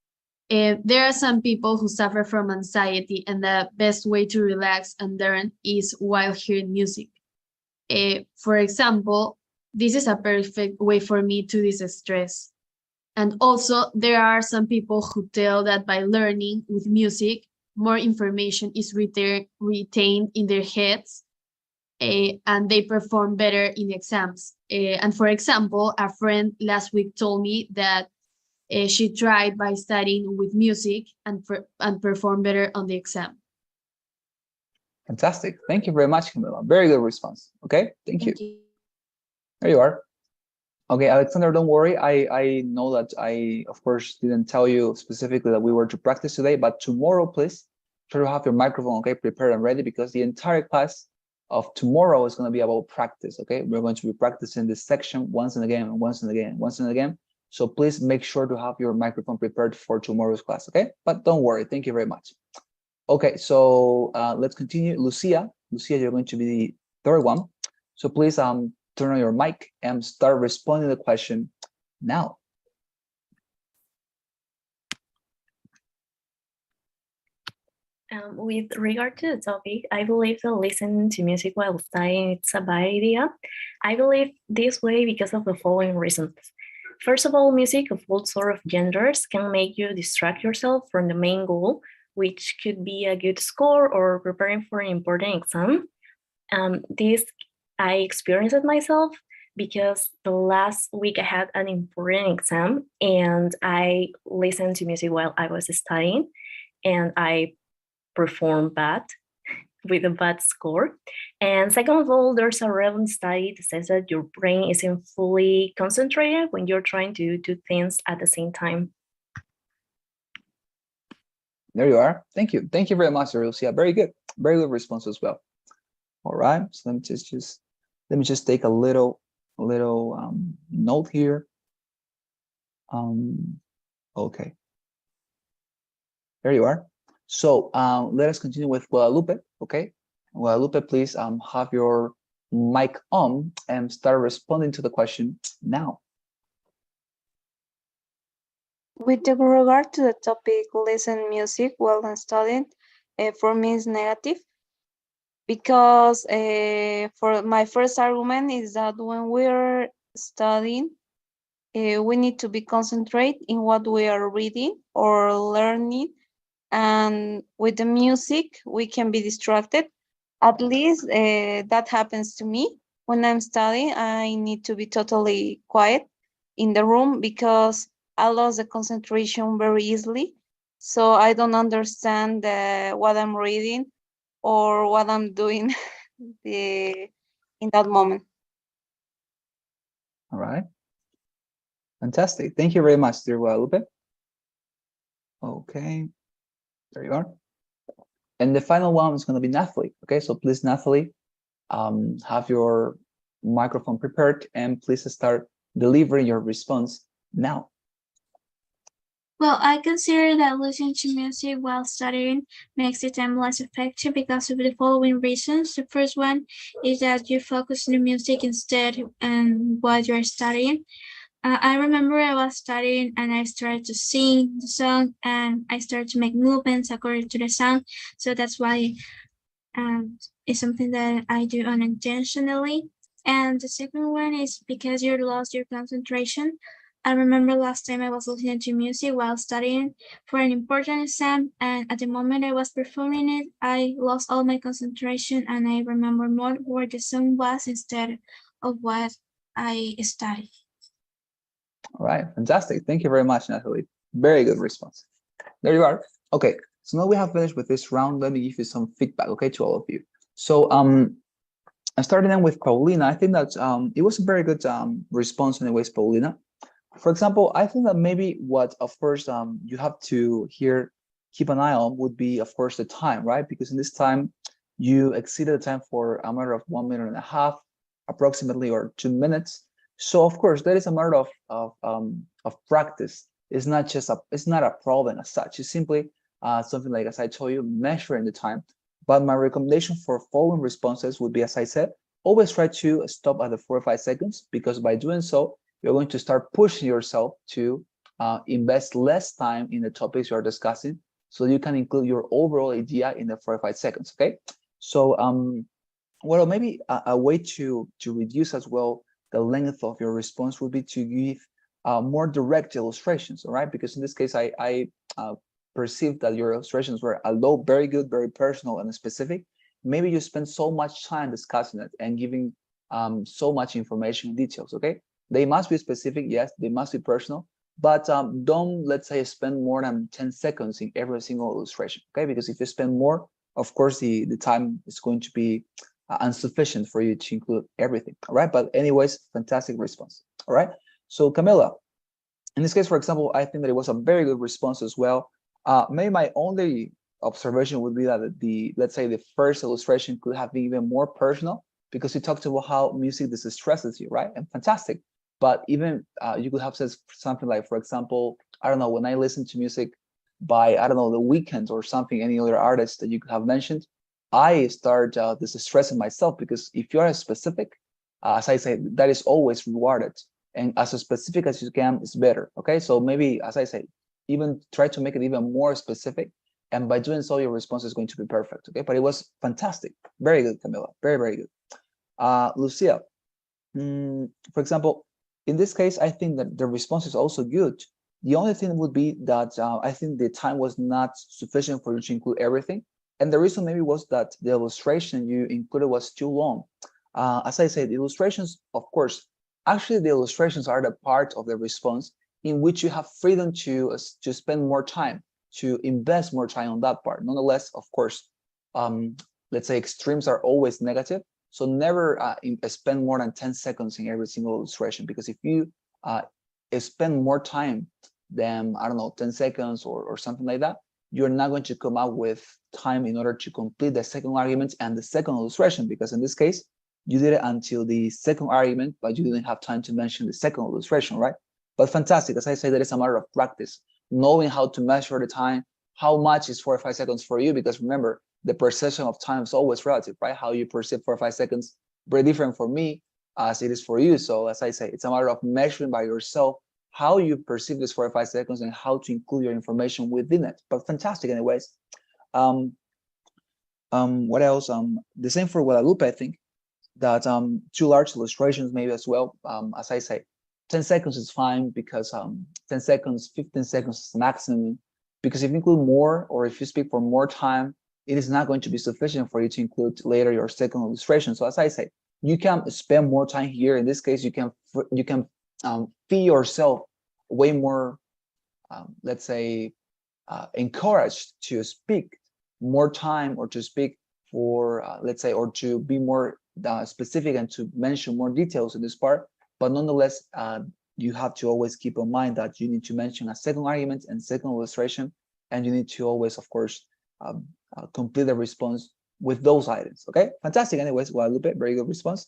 There are some people who suffer from anxiety, and the best way to relax and learn is while hearing music. For example, this is a perfect way for me to distress. And also, there are some people who tell that by learning with music, more information is retained in their heads, and they perform better in exams. And for example, a friend last week told me that she tried by studying with music and performed better on the exam. Fantastic. Thank you very much, Camila. Very good response. Okay, thank you. There you are. Okay, Alexander, don't worry. I know that I, of course, didn't tell you specifically that we were to practice today, but tomorrow, please try to have your microphone, okay, prepared and ready, because the entire class of tomorrow is going to be about practice, okay? We're going to be practicing this section once and again, and once and again, and once and again. So please make sure to have your microphone prepared for tomorrow's class, okay? But don't worry. Thank you very much. Okay, so let's continue. Lucia, you're going to be the third one. So please turn on your mic and start responding to the question now. With regard to the topic, I believe that listening to music while studying is a bad idea. I believe this way because of the following reasons. First of all, music of all sort of genders can make you distract yourself from the main goal, which could be a good score or preparing for an important exam. This I experienced it myself because the last week I had an important exam and I listened to music while I was studying, and I performed bad with a bad score. And second of all, there's a relevant study that says that your brain isn't fully concentrated when you're trying to do things at the same time. There you are. Thank you. Thank you very much, Lucia. Very good response as well. All right. So let me just take a little note here. Okay. There you are. So let us continue with Guadalupe. Okay. Guadalupe, please have your mic on and start responding to the question now. With regard to the topic, listen music while I'm studying, for me is negative because for my first argument is that when we're studying, we need to be concentrate in what we are reading or learning, and with the music we can be distracted. At least that happens to me when I'm studying. I need to be totally quiet in the room because I lost the concentration very easily. So I don't understand what I'm reading or what I'm doing in that moment. All right. Fantastic. Thank you very much, dear Guadalupe. Okay. There you are. And the final one is going to be Nathalie. Okay, so please, Nathalie, have your microphone prepared and please start delivering your response now. Well, I consider that listening to music while studying makes the time less effective because of the following reasons. The first one is that you focus on the music instead on what you're studying. I remember I was studying and I started to sing the song and I started to make movements according to the song. So that's why it's something that I do unintentionally. And the second one is because you lost your concentration. I remember last time I was listening to music while studying for an important exam, and at the moment I was performing it, I lost all my concentration and I remember more where the song was instead of what I studied. All right, fantastic. Thank you very much, Nathalie. Very good response. There you are. Okay, so now we have finished with this round. Let me give you some feedback, okay, to all of you. So I started in with Paulina. I think that it was a very good response anyways, Paulina. For example, I think that maybe what, of course, you have to here keep an eye on would be, of course, the time, right? Because in this time, you exceeded the time for a matter of 1.5 minutes, approximately, or 2 minutes. So, of course, that is a matter of practice. It's not a problem as such. It's simply something like, as I told you, measuring the time. But my recommendation for following responses would be, as I said, always try to stop at the 4 or 5 seconds, because by doing so, you're going to start pushing yourself to invest less time in the topics you're discussing, so you can include your overall idea in the 4 or 5 seconds. Okay, so well, maybe a way to reduce as well the length of your response would be to give more direct illustrations. All right, because in this case, I perceived that your illustrations were, although very good, very personal and specific, maybe you spend so much time discussing it and giving so much information and details. Okay, they must be specific, yes, they must be personal, but don't, let's say, spend more than 10 seconds in every single illustration. Okay, because if you spend more, of course, the time is going to be insufficient for you to include everything. All right, but anyways, fantastic response. All right, so Camila, in this case, for example, I think that it was a very good response as well. Maybe my only observation would be that let's say the first illustration could have been even more personal, because you talked about how music distresses you, right? And fantastic. But even you could have said something like, for example, I don't know, when I listen to music by, I don't know, The Weeknd or something, any other artist that you could have mentioned, I start distressing myself, because if you are specific, as I say, that is always rewarded. And as specific as you can is better. Okay, so maybe, as I say, even try to make it even more specific, and by doing so, your response is going to be perfect. Okay, but it was fantastic, very good, Camila, very, very good. Lucia, for example, in this case, I think that the response is also good. The only thing would be that I think the time was not sufficient for you to include everything, and the reason maybe was that the illustration you included was too long. As I said, the illustrations, of course, actually the illustrations are the part of the response in which you have freedom to spend more time, to invest more time on that part. Nonetheless, of course, let's say extremes are always negative. So never spend more than 10 seconds in every single illustration, because if you spend more time than, I don't know, 10 seconds or something like that, you're not going to come up with time in order to complete the second argument and the second illustration, because in this case, you did it until the second argument, but you didn't have time to mention the second illustration, right? But fantastic. As I say, that is a matter of practice, knowing how to measure the time, how much is 4 or 5 seconds for you, because remember, the perception of time is always relative, right? How you perceive 4 or 5 seconds, very different for me as it is for you. So as I say, it's a matter of measuring by yourself how you perceive this 4 or 5 seconds and how to include your information within it. But fantastic anyways. What else? The same for Guadalupe, I think that 2 large illustrations maybe as well. As I say, 10 seconds is fine, because 10 seconds, 15 seconds is maximum, because if you include more, or if you speak for more time, it is not going to be sufficient for you to include later your second illustration. So as I say, you can spend more time here. In this case, you can feel yourself way more, let's say, encouraged to speak more time, or to speak for, let's say, or to be more specific and to mention more details in this part. But nonetheless, you have to always keep in mind that you need to mention a second argument and second illustration, and you need to always, of course, complete the response with those items. Okay, fantastic. Anyways, Guadalupe, very good response.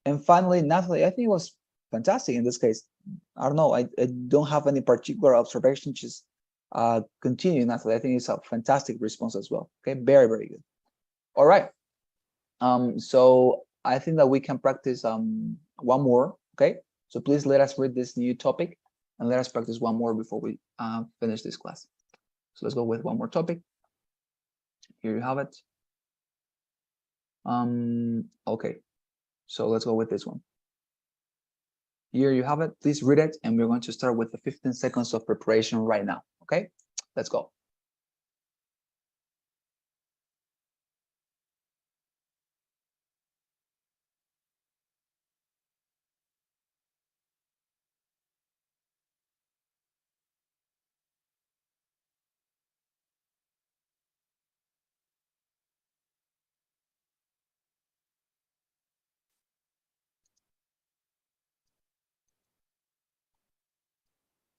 And finally, Natalie, I think it was fantastic in this case. I don't know, I don't have any particular observation, just continue, Natalie. I think it's a fantastic response as well. Okay, very, very good. All right. So I think that we can practice one more. Okay, so please let us read this new topic and let us practice one more before we finish this class. So let's go with one more topic. Here you have it. Okay, so let's go with this one. Here you have it. Please read it, and we're going to start with the 15 seconds of preparation right now. Okay, let's go.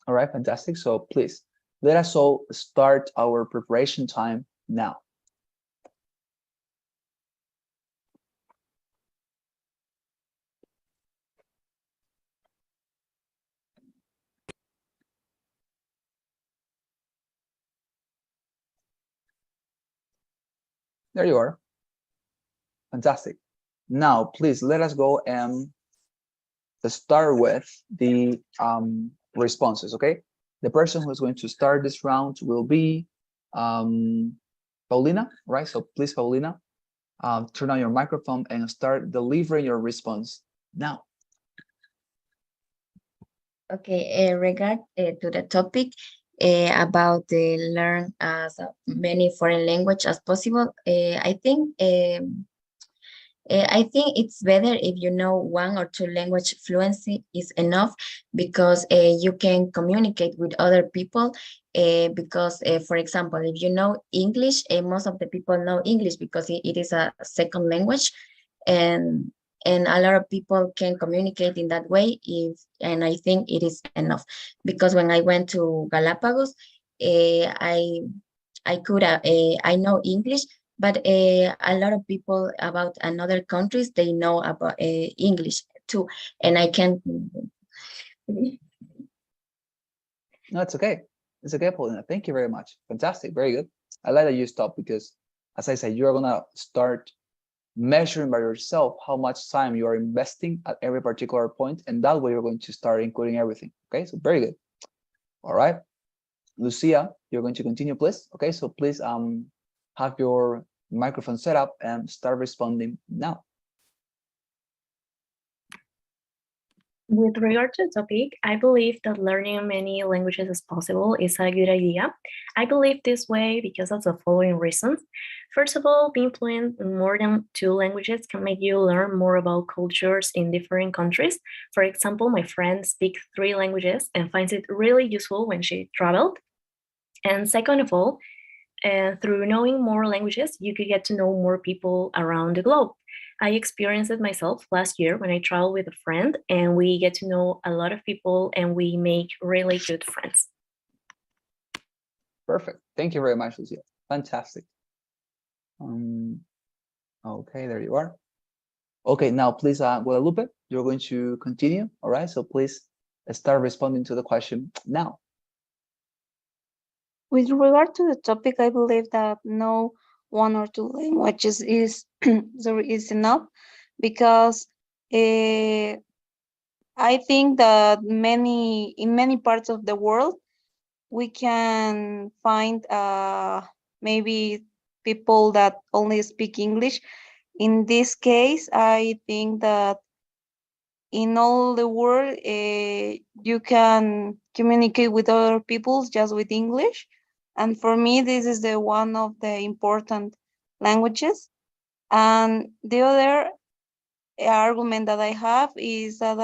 All right, fantastic. So please, let us all start our preparation time now. There you are. Fantastic. Now, please let us go and start with the responses, okay? The person who's going to start this round will be Paulina, right? So please, Paulina, turn on your microphone and start delivering your response now. Okay, regard to the topic about learn as many foreign language as possible, I think it's better if you know one or two language fluency is enough because you can communicate with other people. Because, for example, if you know English, most of the people know English because it is a second language, and a lot of people can communicate in that way. And I think it is enough because when I went to Galapagos, I know English, but a lot of people about another countries, they know about English too, and I can. No, it's okay. It's okay, Paulina. Thank you very much. Fantastic. Very good. I like that you stopped because, as I said, you're going to start measuring by yourself how much time you are investing at every particular point, and that way you're going to start including everything. Okay, so very good. All right. Lucia, you're going to continue, please. Okay, so please have your microphone set up and start responding now. With regard to the topic, I believe that learning many languages as possible is a good idea. I believe this way because of the following reasons. First of all, being fluent in more than two languages can make you learn more about cultures in different countries. For example, my friend speaks 3 languages and finds it really useful when she traveled. And second of all, through knowing more languages, you could get to know more people around the globe. I experienced it myself last year when I traveled with a friend, and we get to know a lot of people and we make really good friends. Perfect. Thank you very much, Lucia. Fantastic. Okay, there you are. Okay, now please, Guadalupe, you're going to continue. All right, so please start responding to the question now. With regard to the topic, I believe that no one or two languages is is enough because I think that in many parts of the world we can find maybe people that only speak English. In this case, I think that in all the world you can communicate with other people just with English, and for me this is the one of the important languages. And the other argument that I have is that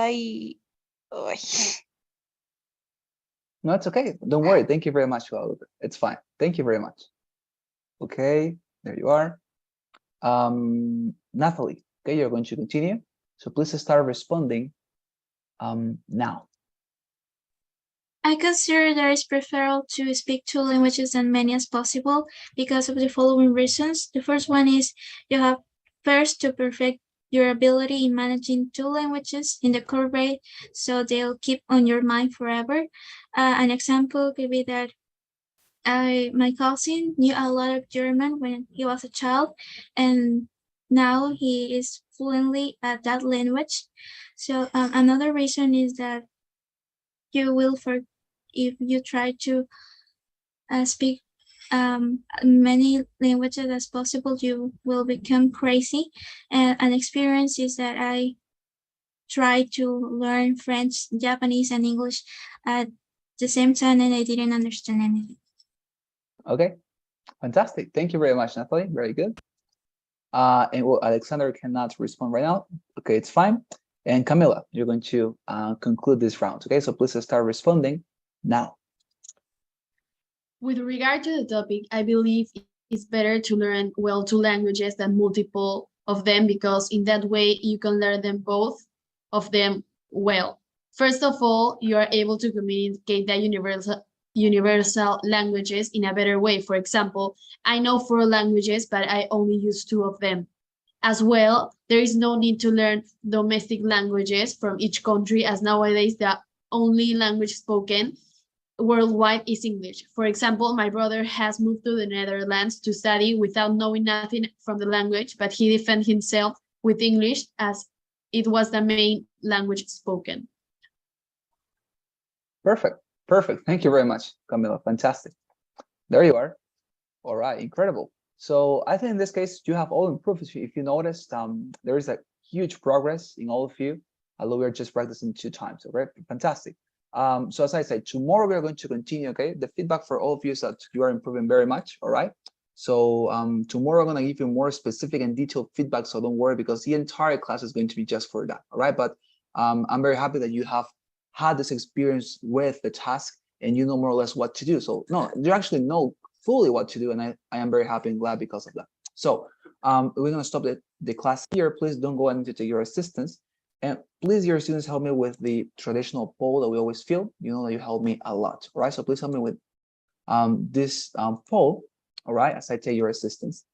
No, it's okay. Don't worry. Thank you very much, Guadalupe. It's fine. Thank you very much. Okay, there you are. Natalie, okay, you're going to continue. So please start responding now. I consider that it's preferable to speak 2 languages as many as possible because of the following reasons. The first one is you have first to perfect your ability in managing 2 languages in the correct way, so they'll keep on your mind forever. An example could be that my cousin knew a lot of German when he was a child, and now he is fluently at that language. So another reason is that you will if you try to speak many languages as possible, you will become crazy. And an experience is that I tried to learn French, Japanese, and English at the same time, and I didn't understand anything. Okay, fantastic. Thank you very much, Natalie. Very good. And well, Alexander cannot respond right now. Okay, it's fine. And Camila, you're going to conclude this round. Okay, so please start responding now. With regard to the topic, I believe it's better to learn well 2 languages than multiple of them because in that way you can learn them both of them well. First of all, you are able to communicate the universal languages in a better way. For example, I know 4 languages, but I only use 2 of them. As well, there is no need to learn domestic languages from each country, as nowadays the only language spoken worldwide is English. For example, my brother has moved to the Netherlands to study without knowing nothing from the language, but he defended himself with English as it was the main language spoken. Perfect. Perfect. Thank you very much, Camila. Fantastic. There you are. All right. Incredible. So I think in this case, you have all improved. If you noticed, there is a huge progress in all of you. Although we're just practicing 2 times. Okay. Fantastic. So as I said, tomorrow we are going to continue. Okay. The feedback for all of you is that you are improving very much. All right. So tomorrow I'm going to give you more specific and detailed feedback. So don't worry, because the entire class is going to be just for that. All right. But I'm very happy that you have had this experience with the task and you know more or less what to do. So no, you actually know fully what to do, and I am very happy and glad because of that. So we're going to stop the class here. Please don't go and take your assistance, and please, your students, help me with the traditional poll that we always fill. You know that you help me a lot. All right, so please help me with this poll. All right, as I take your assistance.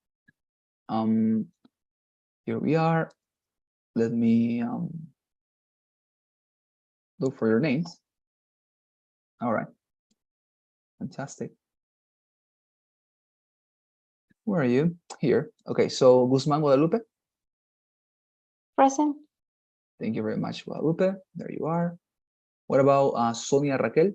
Here we are. Let me look for your names. All right, fantastic. Where are you? Here. Okay, so Guzman Guadalupe. Present. Thank you very much, Guadalupe. There you are. What about Sonia Raquel?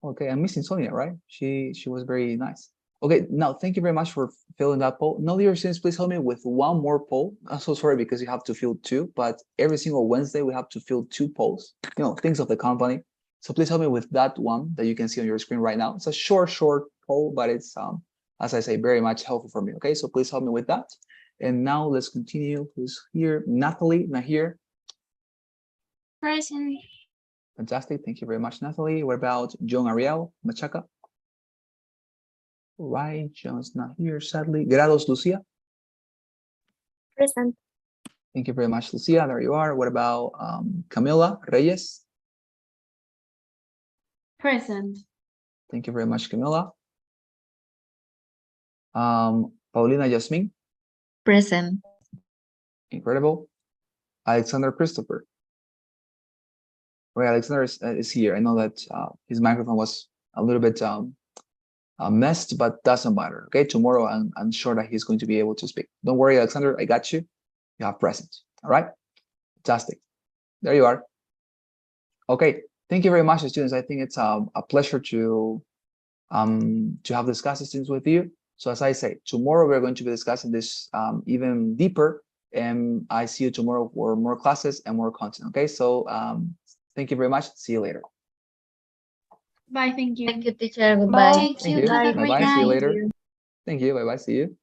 Okay, I'm missing Sonia, right? She was very nice. Okay, now thank you very much for filling that poll. Now, dear students, please help me with one more poll. I'm so sorry because you have to fill 2, but every single Wednesday we have to fill 2 polls. You know, things of the company. So please help me with that one that you can see on your screen right now. It's a short poll, but it's as I say, very much helpful for me. Okay, so please help me with that. And now let's continue. Who's here? Natalie, not here. Present. Fantastic. Thank you very much, Natalie. What about John Ariel Machaca? Right, John's not here, sadly. Grados Lucia. Present. Thank you very much, Lucia. There you are. What about Camila Reyes? Present. Thank you very much, Camila. Paulina Yasmin. Present. Incredible. Alexander Christopher. Right, Alexander is here. I know that his microphone was a little bit messed, but doesn't matter. Okay, tomorrow I'm sure that he's going to be able to speak. Don't worry, Alexander, I got you. You have present. All right, fantastic. There you are. Okay, thank you very much, students. I think it's a pleasure to have discussed things with you. So as I say, tomorrow we're going to be discussing this even deeper, and I see you tomorrow for more classes and more content. Okay, so thank you very much. See you later. Bye. Thank you. Thank you, teacher. Goodbye. Thank Thank you. you. Have a great Bye-bye. See you night. later. Thank you. Bye-bye. See you.